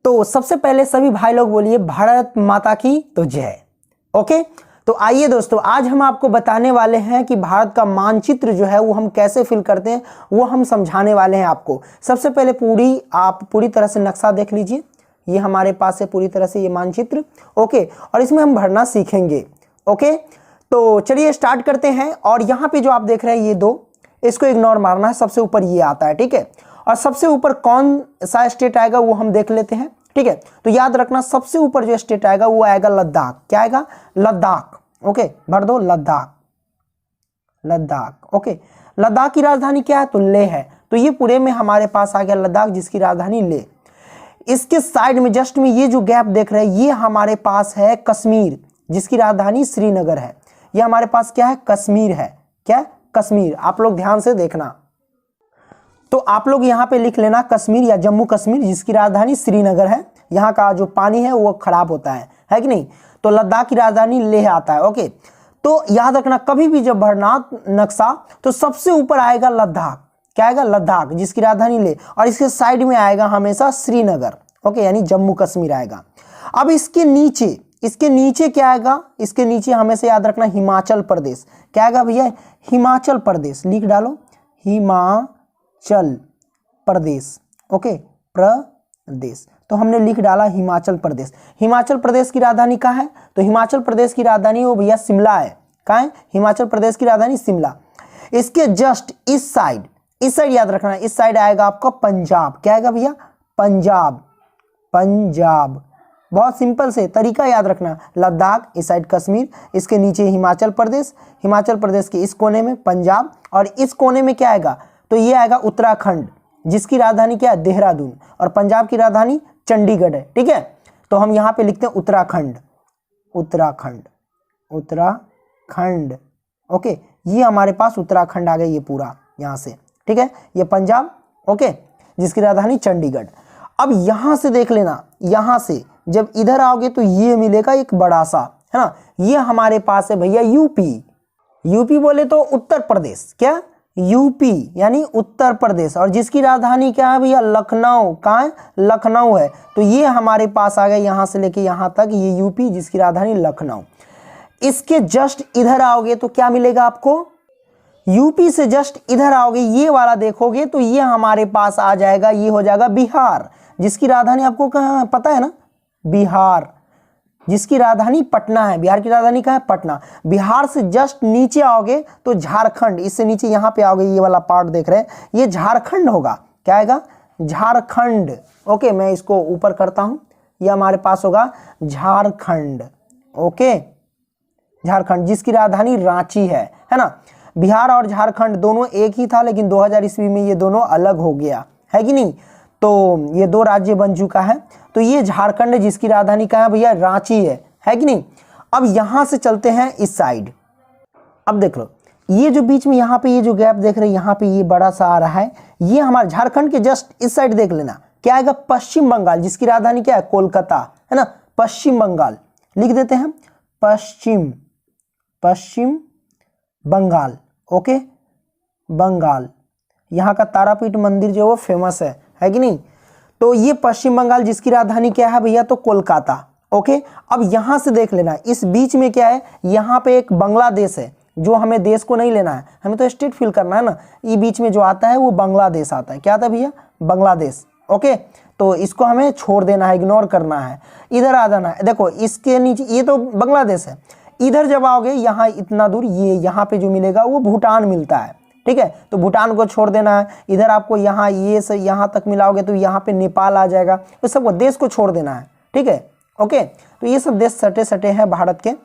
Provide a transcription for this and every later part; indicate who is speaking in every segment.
Speaker 1: तो सबसे पहले सभी भाई लोग बोलिए भारत माता की तो जय। ओके, तो आइए दोस्तों, आज हम आपको बताने वाले हैं कि भारत का मानचित्र जो है वो हम कैसे फिल करते हैं, वो हम समझाने वाले हैं आपको। सबसे पहले आप पूरी तरह से नक्शा देख लीजिए। ये हमारे पास है पूरी तरह से ये मानचित्र। ओके, और इसमें हम भरना सीखेंगे। ओके, तो चलिए स्टार्ट करते हैं। और यहाँ पे जो आप देख रहे हैं ये दो, इसको इग्नोर मारना है। सबसे ऊपर ये आता है, ठीक है। और सबसे ऊपर कौन सा स्टेट आएगा वो हम देख लेते हैं, ठीक है। तो याद रखना, सबसे ऊपर जो स्टेट आएगा वो आएगा लद्दाख। क्या आएगा? लद्दाख। ओके, भर दो लद्दाख। लद्दाख, ओके। लद्दाख की राजधानी क्या है? तो लेह है। तो ये पूरे में हमारे पास आ गया लद्दाख, जिसकी राजधानी लेह। इसके साइड में जस्ट में ये जो गैप देख रहे हैं, ये हमारे पास है कश्मीर, जिसकी राजधानी श्रीनगर है। ये हमारे पास क्या है? कश्मीर है। क्या है? कश्मीर। आप लोग ध्यान से देखना, तो आप लोग यहाँ पे लिख लेना कश्मीर या जम्मू कश्मीर, जिसकी राजधानी श्रीनगर है। यहाँ का जो पानी है वो खराब होता है कि नहीं। तो लद्दाख की राजधानी लेह आता है। ओके, तो याद रखना, कभी भी जब भरना नक्शा तो सबसे ऊपर आएगा लद्दाख। क्या आएगा? लद्दाख, जिसकी राजधानी लेह, और इसके साइड में आएगा हमेशा श्रीनगर। ओके, यानी जम्मू कश्मीर आएगा। अब इसके नीचे क्या आएगा? इसके नीचे हमेशा याद रखना हिमाचल प्रदेश। क्या आएगा भैया? हिमाचल प्रदेश। लिख डालो हिमाचल प्रदेश। ओके, प्रदेश। तो हमने लिख डाला हिमाचल प्रदेश। हिमाचल प्रदेश की राजधानी कहाँ है? तो हिमाचल प्रदेश की राजधानी वो भैया शिमला है। कहाँ है? हिमाचल प्रदेश की राजधानी शिमला। इसके जस्ट इस साइड याद रखना, इस साइड आएगा आपका पंजाब। क्या आएगा भैया? पंजाब। पंजाब, बहुत सिंपल से तरीका याद रखना। लद्दाख, इस साइड कश्मीर, इसके नीचे हिमाचल प्रदेश, हिमाचल प्रदेश के इस कोने में पंजाब, और इस कोने में क्या आएगा? तो ये आएगा उत्तराखंड, जिसकी राजधानी क्या है? देहरादून, और पंजाब की राजधानी चंडीगढ़ है। ठीक है, तो हम यहाँ पे लिखते हैं उत्तराखंड। उत्तराखंड, उत्तराखंड। ओके, ये हमारे पास उत्तराखंड आ गया, ये पूरा यहाँ से। ठीक है, ये पंजाब, ओके, जिसकी राजधानी चंडीगढ़। अब यहाँ से देख लेना, यहाँ से जब इधर आओगे तो ये मिलेगा एक बड़ा सा, है ना। ये हमारे पास है भैया यूपी। यूपी बोले तो उत्तर प्रदेश। क्या? यूपी यानी उत्तर प्रदेश, और जिसकी राजधानी क्या है भैया? लखनऊ। कहाँ है? लखनऊ है। तो ये हमारे पास आ गया, यहाँ से लेके यहाँ तक ये यूपी, जिसकी राजधानी लखनऊ। इसके जस्ट इधर आओगे तो क्या मिलेगा आपको? यूपी से जस्ट इधर आओगे, ये वाला देखोगे तो ये हमारे पास आ जाएगा, ये हो जाएगा बिहार, जिसकी राजधानी आपको कहाँ पता है ना? बिहार, जिसकी राजधानी पटना है। बिहार की राजधानी कहाँ है? पटना। बिहार से जस्ट नीचे आओगे तो झारखंड, इससे नीचे यहाँ पे आओगे, ये वाला पार्ट देख रहे हैं, ये झारखंड होगा। क्या आएगा? झारखंड। ओके, मैं इसको ऊपर करता हूँ, ये हमारे पास होगा झारखंड। ओके, झारखंड, जिसकी राजधानी रांची है ना। बिहार और झारखंड दोनों एक ही था, लेकिन 2000 ईस्वी में ये दोनों अलग हो गया, है कि नहीं। तो ये दो राज्य बन चुका है। तो ये झारखंड है, जिसकी राजधानी कहाँ है भैया? रांची है कि नहीं। अब यहाँ से चलते हैं इस साइड। अब देख लो, ये जो बीच में यहाँ पे ये जो गैप देख रहे हैं, यहाँ पे ये बड़ा सा आ रहा है, ये हमारा झारखंड के जस्ट इस साइड देख लेना। क्या आएगा? पश्चिम बंगाल, जिसकी राजधानी क्या है? कोलकाता, है ना। पश्चिम बंगाल लिख देते हैं, पश्चिम बंगाल। ओके, बंगाल, यहाँ का तारापीठ मंदिर जो वो फेमस है कि नहीं। तो ये पश्चिम बंगाल, जिसकी राजधानी क्या है भैया? तो कोलकाता। ओके, अब यहाँ से देख लेना, इस बीच में क्या है? यहाँ पे एक बांग्लादेश है, जो हमें देश को नहीं लेना है, हमें तो स्टेट फिल करना है ना। ये बीच में जो आता है वो बांग्लादेश आता है। क्या आता है भैया? बांग्लादेश। ओके, तो इसको हमें छोड़ देना है, इग्नोर करना है, इधर आ जाना है। देखो, इसके नीचे ये तो बांग्लादेश है, इधर जब आओगे यहाँ इतना दूर, ये यहाँ पे जो मिलेगा वो भूटान मिलता है। ठीक है, तो भूटान को छोड़ देना है। इधर आपको यहाँ ये से यहाँ तक मिलाओगे तो यहाँ पे नेपाल आ जाएगा। तो सबको देश को छोड़ देना है। ठीक है, ओके, तो ये सब देश सटे सटे हैं भारत के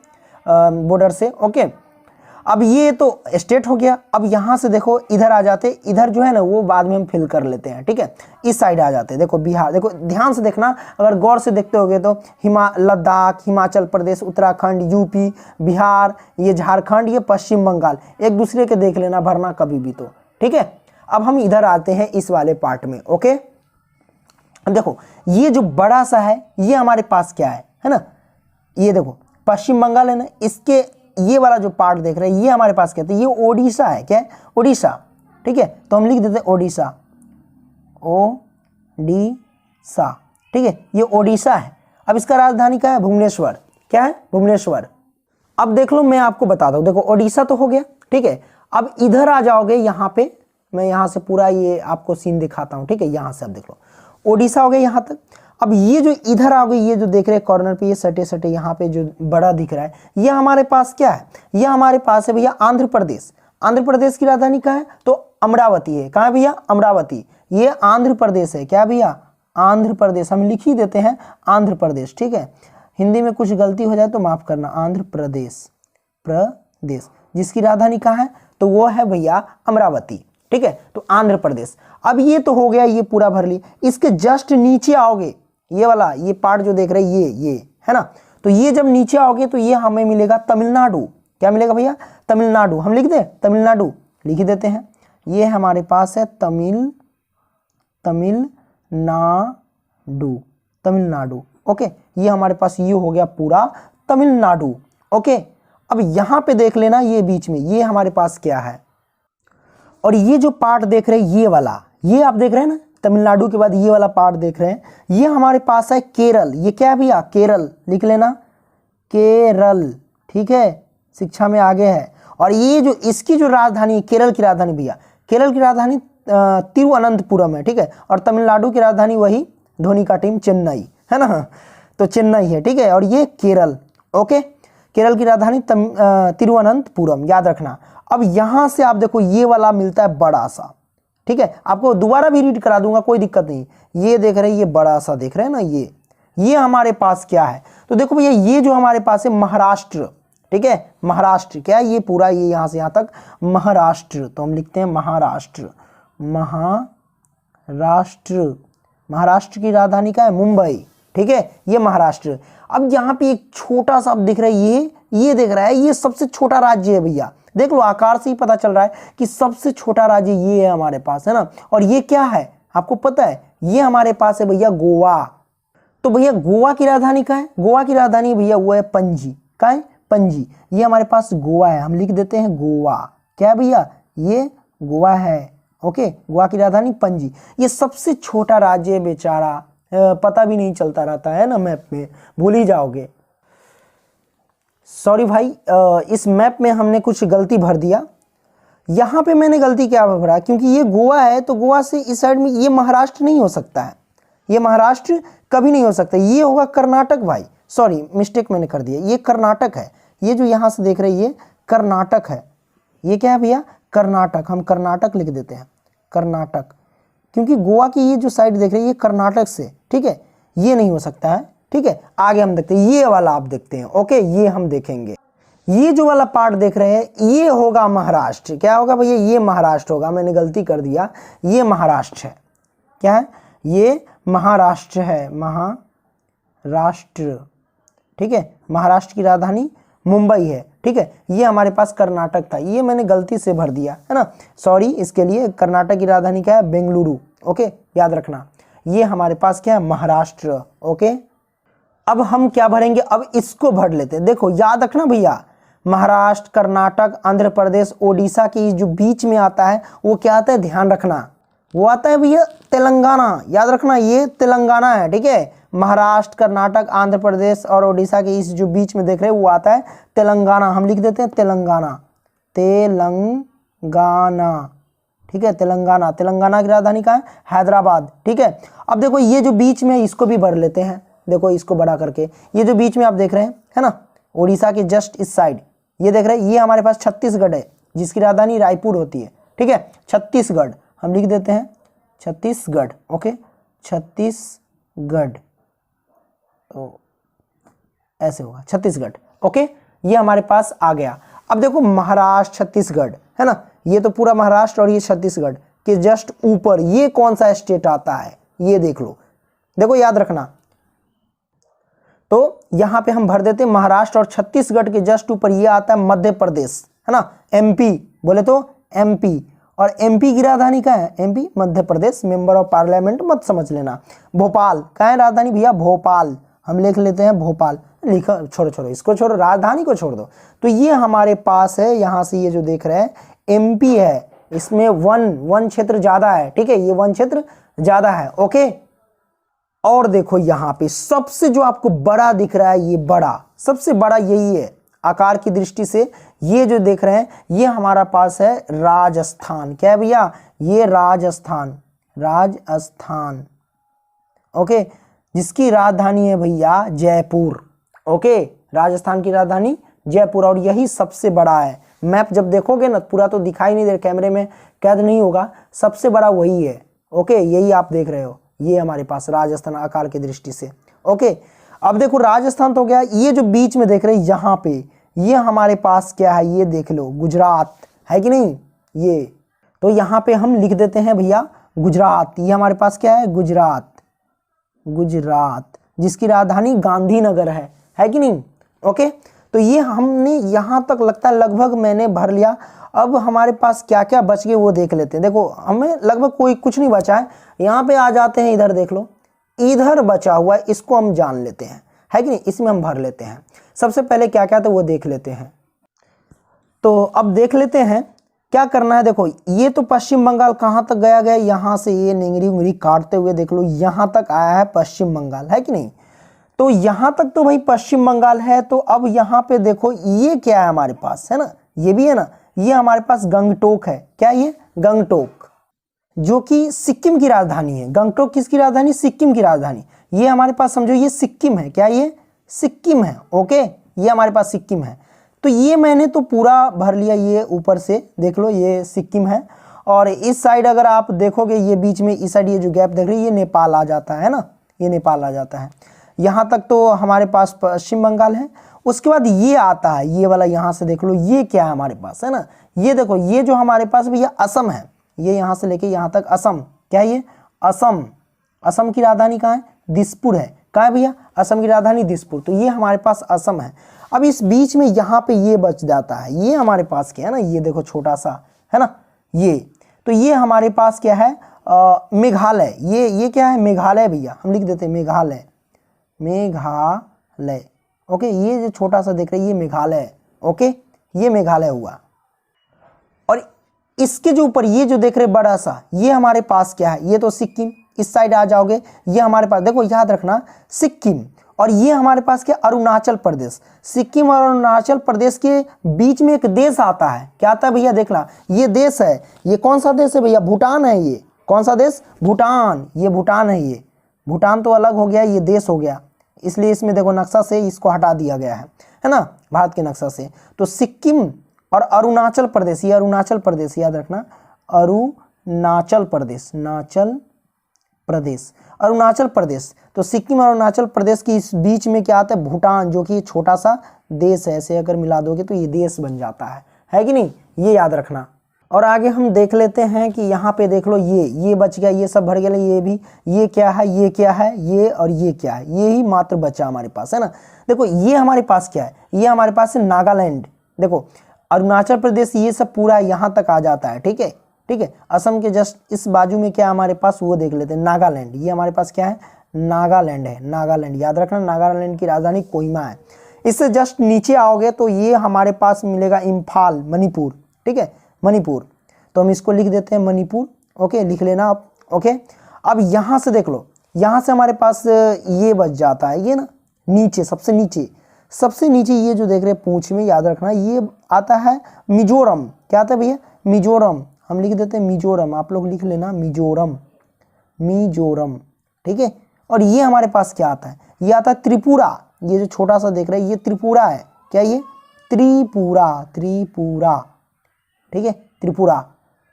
Speaker 1: बॉर्डर से। ओके, अब ये तो स्टेट हो गया। अब यहाँ से देखो, इधर आ जाते, इधर जो है ना वो बाद में हम फिल कर लेते हैं। ठीक है, इस साइड आ जाते हैं। देखो बिहार, देखो ध्यान से देखना, अगर गौर से देखते होगे तो लद्दाख, हिमाचल प्रदेश, उत्तराखंड, यूपी, बिहार, ये झारखंड, ये पश्चिम बंगाल, एक दूसरे के देख लेना भरना कभी भी तो। ठीक है, अब हम इधर आते हैं इस वाले पार्ट में। ओके, अब देखो, ये जो बड़ा सा है ये हमारे पास क्या है ना। ये देखो पश्चिम बंगाल है ना, इसके ये वाला जो पार्ट देख रहे हैं ये हमारे पास क्या है? तो ये ओडिशा है। क्या है? ओडिशा। ठीक है, तो हम लिख देते हैं ओडिशा, ओडिशा। ठीक है, ये ओडिशा है। अब इसका राजधानी क्या है? भुवनेश्वर। क्या है? भुवनेश्वर। अब देख लो, मैं आपको बताता हूँ, देखो ओडिशा तो हो गया, ठीक है। अब इधर आ जाओगे, यहाँ पे मैं यहाँ से पूरा ये आपको सीन दिखाता हूँ, ठीक है। यहाँ से अब देख लो, ओडिशा हो गया यहाँ तक। अब ये जो इधर आओगे, ये जो देख रहे हैं कॉर्नर पे, ये सटे सटे यहाँ पे जो बड़ा दिख रहा है, ये हमारे पास क्या है? ये हमारे पास है भैया आंध्र प्रदेश। आंध्र प्रदेश की राजधानी कहाँ है? तो अमरावती है। कहाँ है भैया? अमरावती। ये आंध्र प्रदेश है। क्या भैया? आंध्र प्रदेश। हम लिख ही देते हैं आंध्र प्रदेश, ठीक है। हिंदी में कुछ गलती हो जाए तो माफ करना। आंध्र प्रदेश, प्रदेश जिसकी राजधानी कहाँ है? तो वो है भैया अमरावती, ठीक है। तो आंध्र प्रदेश। अब ये तो हो गया, ये पूरा भर ली। इसके जस्ट नीचे आओगे, ये वाला ये पार्ट जो देख रहे हैं, ये है ना। तो ये जब नीचे आओगे तो ये हमें मिलेगा तमिलनाडु। क्या मिलेगा भैया? तमिलनाडु। हम लिख दें तमिलनाडु, लिख ही देते हैं। ये हमारे पास है तमिलनाडु। ओके, ये हमारे पास ये हो गया पूरा तमिलनाडु। ओके, अब यहाँ पे देख लेना, ये बीच में ये हमारे पास क्या है? और ये जो पार्ट देख रहे हैं, ये वाला, ये आप देख रहे हैं ना, तमिलनाडु के बाद ये वाला पार्ट देख रहे हैं, ये हमारे पास है केरल। ये क्या है भैया? केरल। लिख लेना केरल, ठीक है, शिक्षा में आगे है। और ये जो इसकी जो राजधानी, केरल की राजधानी भैया, केरल की राजधानी तिरुवनंतपुरम है, ठीक है। और तमिलनाडु की राजधानी वही धोनी का टीम चेन्नई है ना, तो चेन्नई है, ठीक है। और ये केरल। ओके, केरल की राजधानी तिरुवनंतपुरम, याद रखना। अब यहाँ से आप देखो, ये वाला मिलता है बड़ा सा, ठीक है। आपको दोबारा भी रीड करा दूंगा, कोई दिक्कत नहीं। ये देख रहे हैं, ये बड़ा सा देख रहे हैं ना, ये हमारे पास क्या है? तो देखो भैया, ये जो हमारे पास है महाराष्ट्र, ठीक है। महाराष्ट्र क्या है? ये पूरा, ये यहाँ से यहाँ तक महाराष्ट्र। तो हम लिखते हैं महाराष्ट्र। महाराष्ट्र की राजधानी क्या है? मुंबई, ठीक है। ये महाराष्ट्र। अब यहाँ पे एक छोटा सा दिख रहा है, ये देख रहा है, ये सबसे छोटा राज्य है भैया। देख लो, आकार से ही पता चल रहा है कि सबसे छोटा राज्य ये है हमारे पास, है ना। और ये क्या है आपको पता है? ये हमारे पास है भैया गोवा। तो भैया गोवा की राजधानी कहाँ है? गोवा की राजधानी भैया वो है पणजी। कहाँ है? पणजी। ये हमारे पास गोवा है, हम लिख देते हैं गोवा। क्या है भैया? ये गोवा है। ओके, गोवा की राजधानी पणजी। ये सबसे छोटा राज्य है बेचारा, पता भी नहीं चलता रहता है ना मैप में, भूल ही जाओगे। सॉरी भाई, इस मैप में हमने कुछ गलती भर दिया। यहाँ पे मैंने गलती क्या भरा? क्योंकि ये गोवा है, तो गोवा से इस साइड में ये महाराष्ट्र नहीं हो सकता है, ये महाराष्ट्र कभी नहीं हो सकता। ये होगा कर्नाटक भाई, सॉरी मिस्टेक मैंने कर दिया, ये कर्नाटक है। ये जो यहाँ से देख रहे हैं, ये कर्नाटक है। ये क्या है भैया? कर्नाटक। हम कर्नाटक लिख देते हैं, कर्नाटक, क्योंकि गोवा की ये जो साइड देख रहे हैं, ये कर्नाटक से, ठीक है। ये नहीं हो सकता है, ठीक है। आगे हम देखते हैं, ये वाला आप देखते हैं। ओके, ये हम देखेंगे। ये जो वाला पार्ट देख रहे हैं, ये होगा महाराष्ट्र। क्या होगा भैया? ये महाराष्ट्र होगा। मैंने गलती कर दिया, ये महाराष्ट्र है। क्या है? ये महाराष्ट्र है, महाराष्ट्र, ठीक है। महाराष्ट्र की राजधानी मुंबई है, ठीक है। ये हमारे पास कर्नाटक था, ये मैंने गलती से भर दिया, है ना, सॉरी इसके लिए। कर्नाटक की राजधानी क्या है? बेंगलुरु। ओके, याद रखना। ये हमारे पास क्या है? महाराष्ट्र। ओके, अब हम क्या भरेंगे? अब इसको भर लेते हैं। देखो याद रखना भैया, महाराष्ट्र, कर्नाटक, आंध्र प्रदेश, ओडिशा के जो बीच में आता है वो क्या आता है? ध्यान रखना, वो आता है भैया तेलंगाना। याद रखना, ये तेलंगाना है, ठीक है। महाराष्ट्र, कर्नाटक, आंध्र प्रदेश और ओडिशा के इस जो बीच में देख रहे हैं वो आता है तेलंगाना। हम लिख देते हैं तेलंगाना, तेलंगाना, ठीक है। तेलंगाना। तेलंगाना की राजधानी कहाँ है? हैदराबाद, ठीक है। अब देखो ये जो बीच में है, इसको भी भर लेते हैं। देखो इसको बड़ा करके, ये जो बीच में आप देख रहे हैं, है ना, उड़ीसा के जस्ट इस साइड ये देख रहे हैं, ये हमारे पास छत्तीसगढ़ है, जिसकी राजधानी रायपुर होती है, ठीक है। छत्तीसगढ़ हम लिख देते हैं छत्तीसगढ़। ओके, छत्तीसगढ़, तो ऐसे होगा छत्तीसगढ़। ओके, ये हमारे पास आ गया। अब देखो महाराष्ट्र, छत्तीसगढ़, है ना, ये तो पूरा महाराष्ट्र और ये छत्तीसगढ़ के जस्ट ऊपर ये कौन सा स्टेट आता है? ये देख लो, देखो याद रखना। तो यहाँ पे हम भर देते हैं महाराष्ट्र और छत्तीसगढ़ के जस्ट ऊपर ये आता है मध्य प्रदेश, है ना, एमपी बोले तो एमपी। और एमपी की राजधानी क्या है? MP, Madhya Pradesh, member of parliament मत समझ लेना। भोपाल क्या है राजधानी भैया? भोपाल। हम लिख लेते हैं भोपाल। लिखो, छोड़ो इसको छोड़ो, राजधानी को छोड़ दो। तो ये हमारे पास है, यहाँ से ये जो देख रहे हैं एमपी है, इसमें वन क्षेत्र ज्यादा है, ठीक है, ये वन क्षेत्र ज्यादा है। ओके, और देखो यहाँ पे सबसे जो आपको बड़ा दिख रहा है, ये बड़ा, सबसे बड़ा यही है आकार की दृष्टि से। ये जो देख रहे हैं ये हमारा पास है राजस्थान। क्या है भैया? ये राजस्थान, राजस्थान। ओके, जिसकी राजधानी है भैया जयपुर। ओके, राजस्थान की राजधानी जयपुर, और यही सबसे बड़ा है। मैप जब देखोगे ना, पूरा तो दिखाई नहीं दे, कैमरे में कैद नहीं होगा, सबसे बड़ा वही है। ओके, यही आप देख रहे हो, ये हमारे पास राजस्थान आकार की दृष्टि से। ओके, अब देखो राजस्थान तो गया, ये जो बीच में देख रहे हैं यहाँ पे, ये हमारे पास क्या है, ये देख लो, गुजरात है कि नहीं? ये तो यहाँ पे हम लिख देते हैं भैया गुजरात। ये हमारे पास क्या है? गुजरात, गुजरात, जिसकी राजधानी गांधीनगर है कि नहीं? ओके, तो ये हमने यहाँ तक लगता है लगभग मैंने भर लिया। अब हमारे पास क्या क्या बच गए वो देख लेते हैं। देखो हमें लगभग कोई कुछ नहीं बचा है। यहाँ पे आ जाते हैं, इधर देख लो, इधर बचा हुआ है, इसको हम जान लेते हैं, है कि नहीं? इसमें हम भर लेते हैं। सबसे पहले क्या क्या तो वो देख लेते हैं। तो अब देख लेते हैं क्या करना है। देखो ये तो पश्चिम बंगाल कहाँ तक गया गया, यहाँ से ये निंगरी उंगरी काटते हुए देख लो यहाँ तक आया है पश्चिम बंगाल, है कि नहीं? तो यहाँ तक तो भाई पश्चिम बंगाल है। तो अब यहाँ पे देखो ये क्या है हमारे पास, है ना, ये भी है ना, ये हमारे पास गंगटोक है। क्या ये? गंगटोक, जो कि सिक्किम की राजधानी है। गंगटोक किसकी राजधानी? सिक्किम की राजधानी। ये हमारे पास समझो ये सिक्किम है। क्या ये? सिक्किम है। ओके, ये हमारे पास सिक्किम है। तो ये मैंने तो पूरा भर लिया। ये ऊपर से देख लो, ये सिक्किम है। और इस साइड अगर आप देखोगे, ये बीच में इस साइड ये जो गैप देख रहे हैं, ये नेपाल आ जाता है ना, ये नेपाल आ जाता है। यहाँ तक तो हमारे पास पश्चिम बंगाल है। उसके बाद ये आता है, ये वाला, यहाँ से देख लो ये क्या है हमारे पास, है ना, ये देखो, ये जो हमारे पास भैया असम है। ये यहाँ से लेके यहाँ तक असम। क्या ये? असम। असम की राजधानी कहाँ है? दिसपुर है। कहाँ है भैया? असम की राजधानी दिसपुर। तो ये हमारे पास असम है। अब इस बीच में यहाँ पे ये बच जाता है, ये हमारे पास क्या है ना, ये देखो छोटा सा, है ना, ये। तो ये हमारे पास क्या है? मेघालय। ये क्या है? मेघालय भैया, हम लिख देते हैं मेघालय, मेघालय। ओके, ये जो छोटा सा देख रहे हैं ये मेघालय है। ओके, ये मेघालय हुआ। और इसके जो ऊपर ये जो देख रहे बड़ा सा, ये हमारे पास क्या है? ये तो सिक्किम। इस साइड आ जाओगे, ये हमारे पास देखो, याद रखना सिक्किम। और ये हमारे पास क्या? अरुणाचल प्रदेश। सिक्किम और अरुणाचल प्रदेश के बीच में एक देश आता है। क्या आता है भैया? देखना, ये देश है। ये कौन सा देश है भैया? भूटान है। ये कौन सा देश? भूटान। ये भूटान है। ये भूटान तो अलग हो गया, ये देश हो गया, इसलिए इसमें देखो नक्शा से इसको हटा दिया गया है ना, भारत के नक्शा से। तो सिक्किम और अरुणाचल प्रदेश, ये अरुणाचल प्रदेश, याद रखना, अरुणाचल प्रदेश, नाचल प्रदेश, अरुणाचल प्रदेश। तो सिक्किम और अरुणाचल प्रदेश के इस बीच में क्या आता है? भूटान, जो कि छोटा सा देश है। ऐसे अगर मिला दोगे तो ये देश बन जाता है कि नहीं? ये याद रखना। और आगे हम देख लेते हैं कि यहाँ पे देख लो, ये बच गया, ये सब भर गया। ये भी, ये क्या है, ये क्या है, ये और ये क्या है, ये ही मात्र बचा हमारे पास, है ना। देखो ये हमारे पास क्या है? ये हमारे पास है नागालैंड। देखो अरुणाचल प्रदेश ये सब पूरा यहाँ तक आ जाता है। ठीक है, ठीक है। असम के जस्ट इस बाजू में क्या हमारे पास, वो देख लेते हैं, नागालैंड। ये हमारे पास क्या है? नागालैंड है। नागालैंड याद रखना, नागालैंड की राजधानी कोहिमा है। इससे जस्ट नीचे आओगे तो ये हमारे पास मिलेगा इम्फाल, मणिपुर। ठीक है, मणिपुर। तो हम इसको लिख देते हैं मणिपुर। ओके, लिख लेना आप। ओके, अब यहाँ से देख लो, यहाँ से हमारे पास ये बच जाता है, ये ना नीचे, सबसे नीचे ये जो देख रहे हैं पूंछ में, याद रखना, ये आता है मिजोरम। क्या आता है भैया? मिजोरम। हम लिख देते हैं मिजोरम, आप लोग लिख लेना मिजोरम, मिजोरम। ठीक है। और ये हमारे पास क्या आता है? ये आता है त्रिपुरा। ये जो छोटा सा देख रहे हैं ये त्रिपुरा है। क्या ये? त्रिपुरा, त्रिपुरा। ठीक है, त्रिपुरा,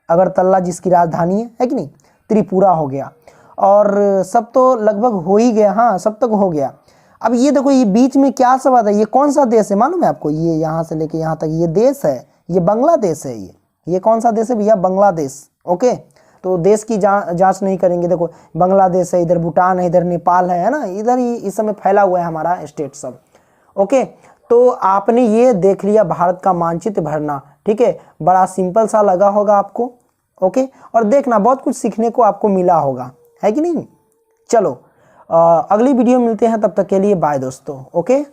Speaker 1: अगरतला जिसकी राजधानी है कि नहीं, त्रिपुरा हो गया। और सब तो लगभग हो ही गया, हाँ सब तक हो गया। अब ये देखो, ये बीच में क्या सब आता है? ये कौन सा देश है मालूम है आपको? ये यहाँ से लेके यहाँ तक ये देश है, ये बांग्लादेश है। ये कौन सा देश है भैया? बांग्लादेश। ओके, तो देश की जांच नहीं करेंगे। देखो बांग्लादेश है, इधर भूटान है, इधर नेपाल है ना, इधर ही इस समय फैला हुआ है हमारा स्टेट सब। ओके, तो आपने ये देख लिया भारत का मानचित्र भरना। ठीक है, बड़ा सिंपल सा लगा होगा आपको। ओके, और देखना बहुत कुछ सीखने को आपको मिला होगा, है कि नहीं। चलो अगली वीडियो मिलते हैं, तब तक के लिए बाय दोस्तों। ओके।